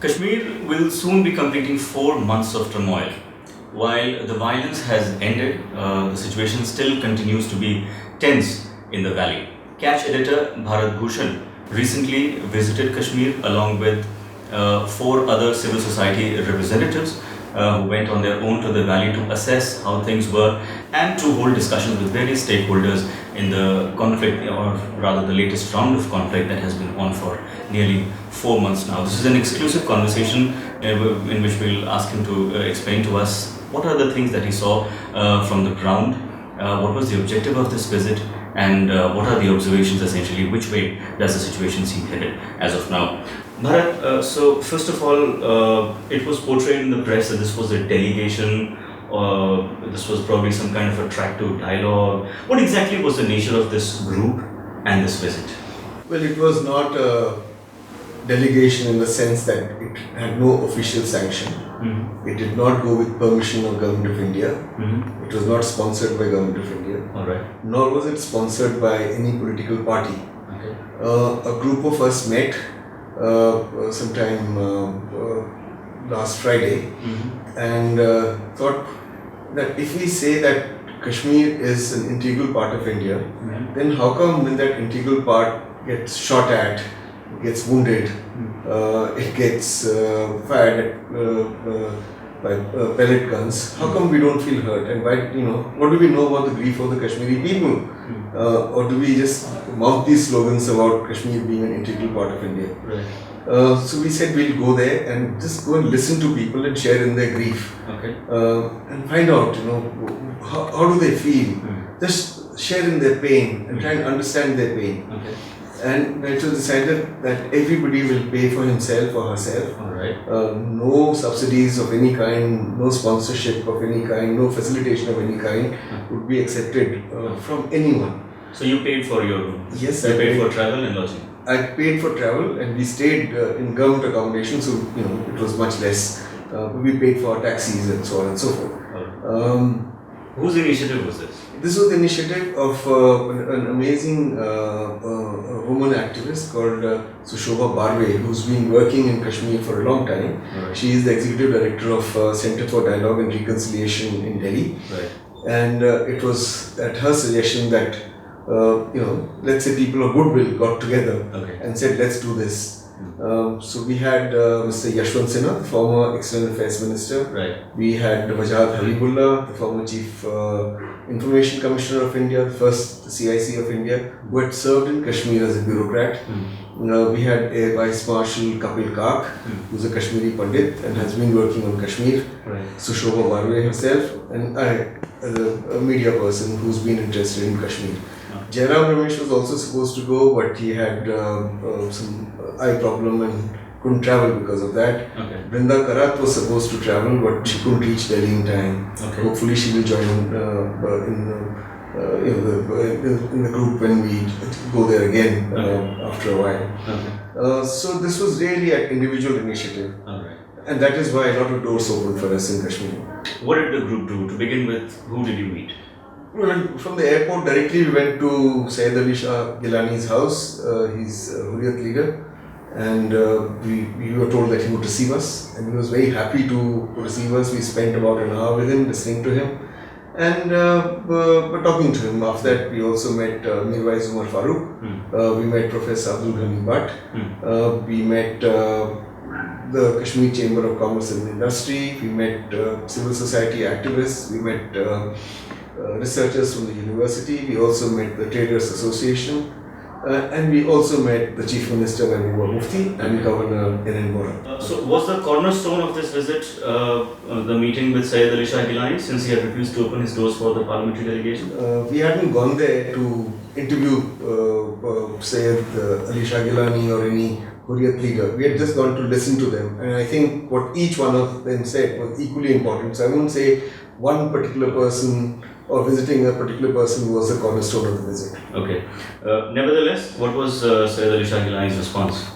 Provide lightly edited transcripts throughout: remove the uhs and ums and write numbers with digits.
Kashmir will soon be completing 4 months of turmoil. While the violence has ended, the situation still continues to be tense in the valley. Catch editor Bharat Bhushan recently visited Kashmir along with four other civil society representatives who went on their own to the valley to assess how things were and to hold discussions with various stakeholders in the conflict, or rather the latest round of conflict that has been on for nearly 4 months now. This is an exclusive conversation in which we'll ask him to explain to us what are the things that he saw from the ground, what was the objective of this visit, and what are the observations essentially, which way does the situation seem headed as of now. Bharat, so first of all, it was portrayed in the press that this was a delegation, this was probably some kind of a track to dialogue. What exactly was the nature of this group and this visit? Well, it was not a delegation in the sense that it had no official sanction. Mm-hmm. It did not go with permission of Government of India. Mm-hmm. It was not sponsored by Government of India. All right. Nor was it sponsored by any political party. Okay. A group of us met sometime last Friday, Mm-hmm. and thought that if we say that Kashmir is an integral part of India, Mm-hmm. then how come when that integral part gets shot at, gets wounded, it gets fired at by pellet guns, how come we don't feel hurt? And why, what do we know about the grief of the Kashmiri people? Or do we just mouth these slogans about Kashmir being an integral part of India? Right. So we said we'll go there and just go and listen to people and share in their grief. Okay. And find out, how do they feel? Just share in their pain and try and understand their pain. Okay. And it was decided that everybody will pay for himself or herself. All right. No subsidies of any kind, no sponsorship of any kind, no facilitation of any kind would be accepted from anyone. So you paid for your room? Yes, You paid for travel and lodging? I paid for travel and we stayed in government accommodation, so it was much less. We paid for taxis and so on and so forth. All right. Whose initiative was this? This was the initiative of an amazing woman activist called Sushobha Barve, who's been working in Kashmir for a long time. Right. She is the executive director of Center for Dialogue and Reconciliation in Delhi. Right. And it was at her suggestion that, let's say people of goodwill got together Okay. and said, let's do this. So we had Mr. Yashwant Sinha, the former External Affairs Minister. Right. We had Wajahat Habibullah, the former Chief Information Commissioner of India, the first CIC of India, who had served in Kashmir as a bureaucrat. We had Air Vice Marshal Kapil Kak, who's a Kashmiri Pandit and has been working on Kashmir. Right. Sushobha Barve herself, and I, as a media person who's been interested in Kashmir. Jairam Ramesh was also supposed to go, but he had some eye problem and couldn't travel because of that. Okay. Brinda Karat was supposed to travel, but she couldn't reach Delhi in time. Okay. Hopefully, she will join in the group when we go there again after a while. Okay. So this was really an individual initiative, All right. and that is why a lot of doors opened for us in Kashmir. What did the group do? To begin with, who did you meet? Well, from the airport directly we went to Syed Ali Shah Gilani's house. He's a Hurriyat leader, and we were told that he would receive us, and he was very happy to receive us. We spent about an hour with him, listening to him, and were talking to him. After that, we also met Mirwais Umar Farooq. We met Professor Abdul Ghani Bhatt. We met the Kashmir Chamber of Commerce and Industry. We met civil society activists. We met researchers from the university. We also met the Traders Association, and we also met the Chief Minister Mehbooba Mufti and Governor N.N. Bora. So was the cornerstone of this visit the meeting with Syed Ali Shah Gilani, since he had refused to open his doors for the parliamentary delegation? We hadn't gone there to interview Syed Ali Shah Gilani or any Hurriyat leader. We had just gone to listen to them, and I think what each one of them said was equally important. So I wouldn't say one particular person or visiting a particular person was the cornerstone of the visit. Okay. Nevertheless, what was Syed Ali Shah Gilani's response?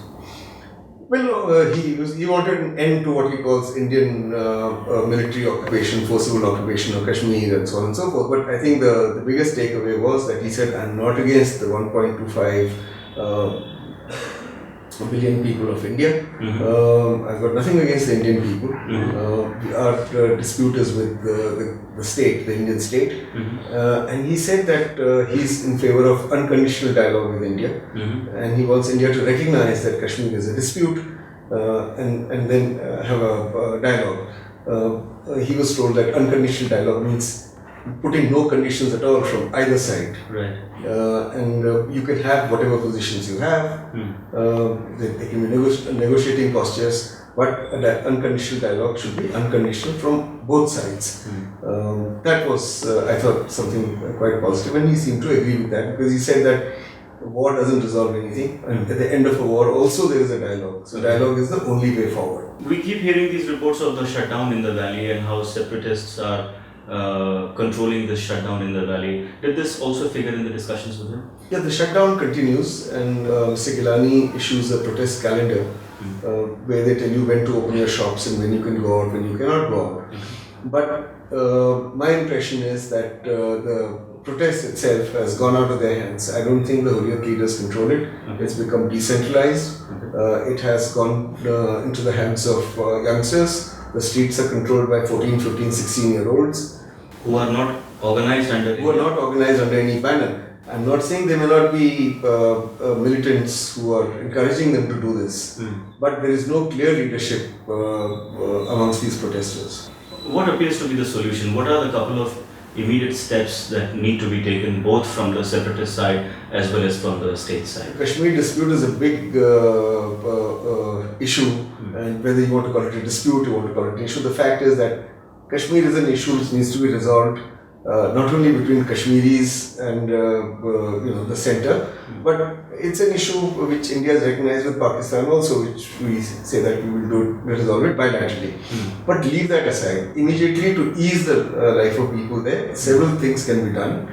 Well, he wanted an end to what he calls Indian military occupation, forcible occupation of Kashmir and so on and so forth. But I think the biggest takeaway was that he said, I'm not against the 1.25 a billion people of India. I've got nothing against the Indian people. Our dispute is with the state, the Indian state. And he said that he's in favor of unconditional dialogue with India. And he wants India to recognize that Kashmir is a dispute and then have a dialogue. He was told that unconditional dialogue means putting no conditions at all from either side. Right. And you can have whatever positions you have. They can be negotiating postures, but that unconditional dialogue should be unconditional from both sides. That was, I thought, something quite positive, and he seemed to agree with that, because he said that war doesn't resolve anything, and at the end of a war also there is a dialogue. So dialogue is the only way forward. We keep hearing these reports of the shutdown in the valley and how separatists are controlling this shutdown in the valley. Did this also figure in the discussions with him? Yeah, the shutdown continues, and Mr. Gilani issues a protest calendar where they tell you when to open your shops and when you can go out, when you cannot go out. But my impression is that the protest itself has gone out of their hands. I don't think the Hurriyat leaders control it. It's become decentralized. It has gone into the hands of youngsters. The streets are controlled by 14, 15, 16-year-olds. Who are not organized under any banner. I'm not saying there may not be militants who are encouraging them to do this, but there is no clear leadership amongst these protesters. What appears to be the solution? What are the couple of immediate steps that need to be taken, both from the separatist side as well as from the state side? The Kashmir dispute is a big issue, and whether you want to call it a dispute, you want to call it an issue, the fact is that Kashmir is an issue which needs to be resolved not only between Kashmiris and the centre, but it's an issue which India has recognized with Pakistan also, which we say that we will resolve it bilaterally. But leave that aside. Immediately, to ease the life of people there, several things can be done.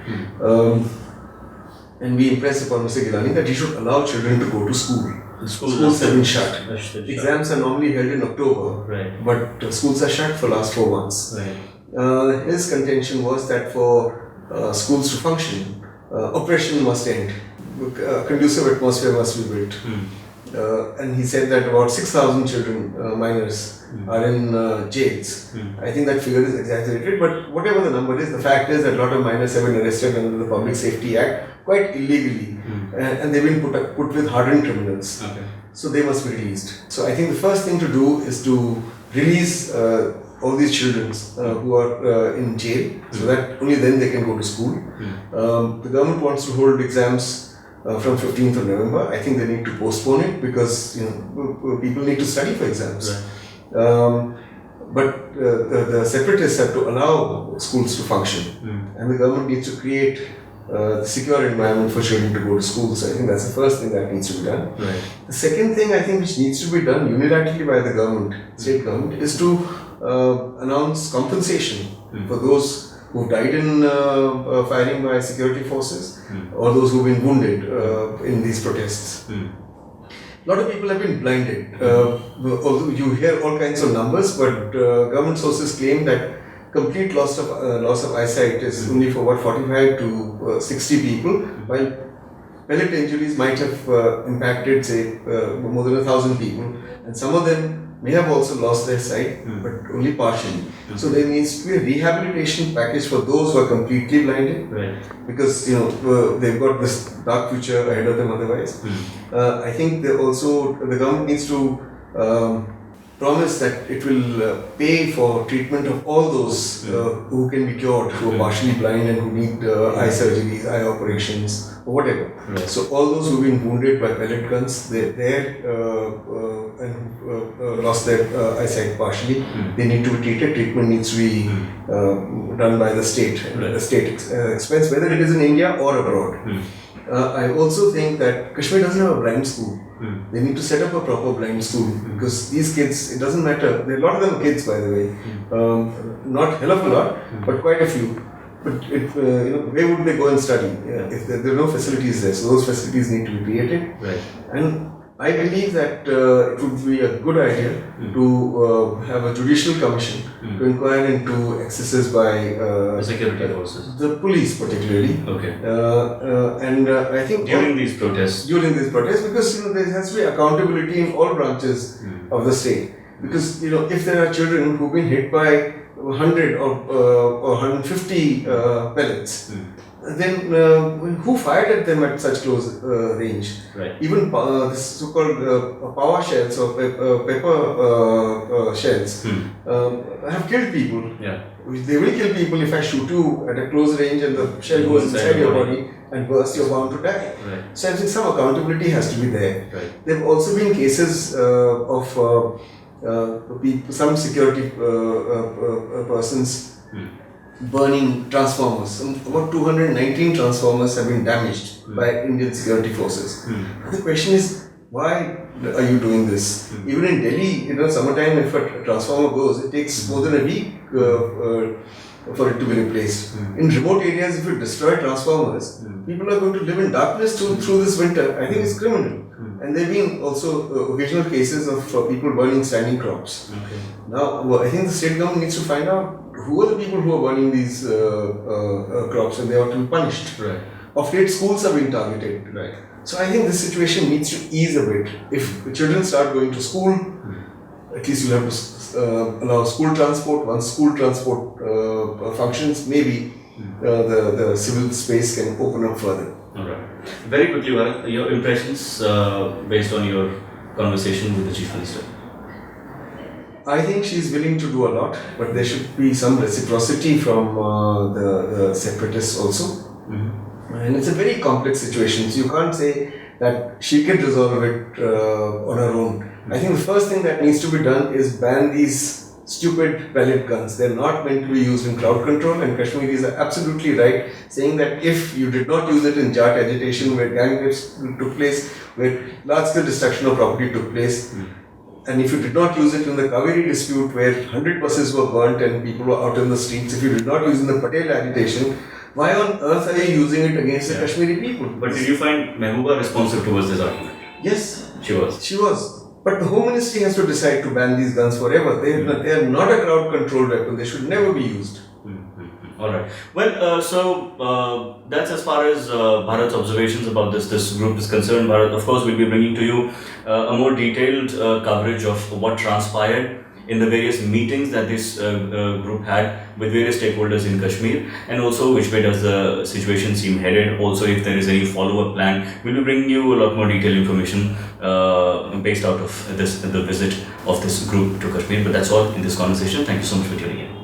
And we impress upon Mr. Gilani that he should allow children to go to school. Schools have been shut. Exams are normally held in October, but schools are shut for the last 4 months. His contention was that for schools to function, oppression must end. A conducive atmosphere must be built. And he said that about 6,000 children, minors, are in jails. I think that figure is exaggerated, but whatever the number is, the fact is that a lot of minors have been arrested under the Public Safety Act quite illegally, and they've been put with hardened criminals. So they must be released. So I think the first thing to do is to release all these children who are in jail, so that only then they can go to school. The government wants to hold exams from 15th of November. I think they need to postpone it because people need to study for exams. But the separatists have to allow schools to function, and the government needs to create the secure environment for children to go to school. So I think that's the first thing that needs to be done. The second thing I think which needs to be done unilaterally by the government, state government, is to announce compensation for those who died in firing by security forces or those who have been wounded in these protests. A lot of people have been blinded. Although you hear all kinds of numbers, but government sources claim that complete loss of eyesight is only for 45 to 60 people, while pellet injuries might have impacted, say, more than 1,000 people, and some of them may have also lost their sight, but only partially. So there needs to be a rehabilitation package for those who are completely blinded, because they've got this dark future ahead of them otherwise. I think the government needs to promise that it will pay for treatment of all those who can be cured, who are partially blind and who need eye surgeries, eye operations, or whatever. So all those who have been wounded by pellet guns, and lost their eyesight partially, they need to be treated. Treatment needs to be done by the state, at the state expense, whether it is in India or abroad. I also think that Kashmir doesn't have a blind school. They need to set up a proper blind school, because these kids, it doesn't matter. There are a lot of them kids, by the way. Not hell of a lot, but quite a few. But where would they go and study if there are no facilities there? So those facilities need to be created. And I believe that it would be a good idea to have a judicial commission to inquire into excesses by The security forces. the police, particularly. Okay. And I think During these protests, because there has to be accountability in all branches of the state. Because if there are children who've been hit by 100 or 150 pellets, then who fired at them at such close range? right? Even this so-called power shells or pepper shells have killed people. Yeah. They will kill people if I shoot you at a close range and the shell goes inside your body and bursts, you're bound to die. Right. So I think some accountability has to be there. Right. There have also been cases of some security persons burning transformers. About 219 transformers have been damaged by Indian security forces. The question is, why are you doing this? Even in Delhi, summertime, if a transformer goes, it takes more than a week for it to be replaced. In remote areas, if you destroy transformers, people are going to live in darkness through this winter. I think it's criminal. And there have been also occasional cases of people burning standing crops. Okay. Now, I think the state government needs to find out who are the people who are burning these crops, and they ought to be punished. Right. Of late, schools are being targeted. Right. So I think this situation needs to ease a bit. If the children start going to school, at least you'll have to allow school transport. Once school transport functions, maybe the civil space can open up further. All right. Very quickly, Bharat, your impressions based on your conversation with the Chief Minister. I think she's willing to do a lot, but there should be some reciprocity from the separatists also. And it's a very complex situation, so you can't say that she can resolve it on her own. I think the first thing that needs to be done is ban these stupid pellet guns. They're not meant to be used in crowd control, and Kashmiris are absolutely right saying that if you did not use it in Jat agitation where gang rapes took place, where large-scale destruction of property took place, and if you did not use it in the Kaveri dispute where 100 buses were burnt and people were out in the streets, if you did not use it in the Patel agitation, why on earth are you using it against the Kashmiri people? But did you find Mehbooba responsive towards this argument? Yes. She was. She was. But the Home Ministry has to decide to ban these guns forever. They are not a crowd control weapon. They should never be used. All right. Well, that's as far as Bharat's observations about this group is concerned. Bharat, of course, we'll be bringing to you a more detailed coverage of what transpired in the various meetings that this group had with various stakeholders in Kashmir, and also which way does the situation seem headed. Also, if there is any follow-up plan, we'll be bringing you a lot more detailed information based out of the visit of this group to Kashmir. But that's all in this conversation. Thank you so much for tuning in.